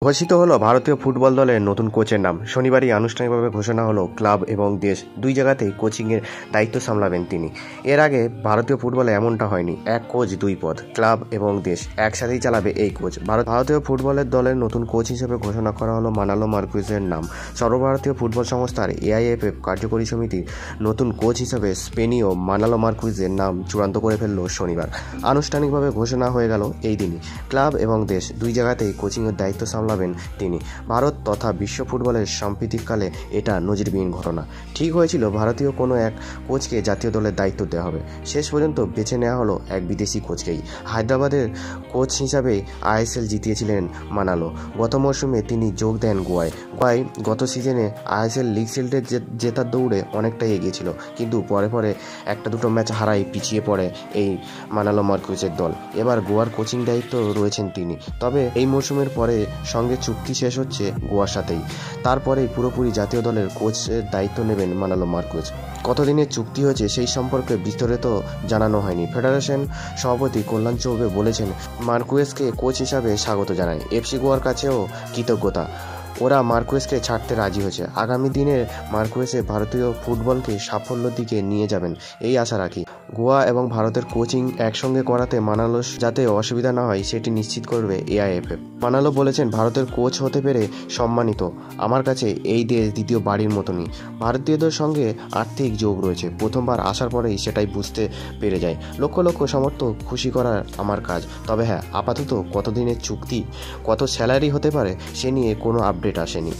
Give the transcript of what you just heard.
ঘোষিত হলো ভারতীয় ফুটবল দলের নতুন কোচের নাম। শনিবারই আনুষ্ঠানিকভাবে ঘোষণা হলো ক্লাব এবং দেশ দুই জায়গাতেই কোচিংয়ের দায়িত্ব সামলাবেন তিনি। এর আগে ভারতীয় ফুটবলে এমনটা হয়নি, এক কোচ দুই পদ, ক্লাব এবং দেশ একসাথেই চালাবে এই কোচ। ভারতীয় ফুটবলের দলের নতুন কোচ হিসেবে ঘোষণা করা হলো মানালো মার্কুয়েজের নাম। সর্বভারতীয় ফুটবল সংস্থার এআইএফএফ কার্যকরী সমিতির নতুন কোচ হিসেবে স্পেনীয় মানালো মার্কুয়েজের নাম চূড়ান্ত করে ফেলল শনিবার। আনুষ্ঠানিকভাবে ঘোষণা হয়ে গেল এই দিনই। ক্লাব এবং দেশ দুই জায়গাতেই কোচিংয়ের দায়িত্ব সামলাবেন তিনি। ভারত তথা বিশ্ব ফুটবলের সাম্প্রতিককালে এটা নজিরবিহীন ঘটনা। ঠিক হয়েছিল ভারতীয় কোনো এক কোচকে জাতীয় দলের দায়িত্ব দেওয়া হবে। শেষ পর্যন্ত বেছে নেওয়া হলো এক বিদেশি কোচকেই। হায়দ্রাবাদের কোচ হিসাবে আইএসএল জিতিয়েছিলেন মানালো। গত মরশুমে তিনি যোগ দেন গোয়ায়। গত সিজনে আইএসএল লিগ শিল্ডের জেতার দৌড়ে অনেকটাই এগিয়েছিল, কিন্তু পরে একটা দুটো ম্যাচ হারাই পিছিয়ে পড়ে এই মানালো মার্কুয়েজের দল। এবার গোয়ার কোচিং দায়িত্ব রয়েছেন তিনি। তবে এই মরশুমের পরে সঙ্গে চুক্তি শেষ হচ্ছে গোয়ার সাথেই। তারপরেই পুরোপুরি জাতীয় দলের কোচের দায়িত্ব নেবেন মানালো মার্কুয়েজ। কতদিনের চুক্তি হয়েছে সেই সম্পর্কে বিস্তারিত জানানো হয়নি। ফেডারেশন সভাপতি কল্যাণ চৌবে বলেছেন, মার্কুয়েজকে কোচ হিসাবে স্বাগত জানায়। এফসি গোয়ার কাছেও কৃতজ্ঞতা, ওরা মার্কুয়েজকে ছাড়তে রাজি হয়েছে। আগামী দিনে মার্কুয়েজে ভারতীয় ফুটবলকে সাফল্যের দিকে নিয়ে যাবেন এই আশা রাখি। গোয়া এবং ভারতের কোচিং একসঙ্গে করাতে মানালো যাতে অসুবিধা না হয় সেটি নিশ্চিত করবে এআইএফএফ। মানালো বলেছেন, ভারতের কোচ হতে পেরে সম্মানিত। আমার কাছে এই দেশ দ্বিতীয় বাড়ির মতনই। ভারতীয়দের সঙ্গে আর্থিক যোগ রয়েছে। প্রথমবার আসার পরেই সেটাই বুঝতে পেরে যায়। লক্ষ লক্ষ সমর্থক খুশি করার আমার কাজ। তবে হ্যাঁ, আপাতত কতদিনের চুক্তি, কত স্যালারি হতে পারে সে নিয়ে কোনো আপডেট আসেনি।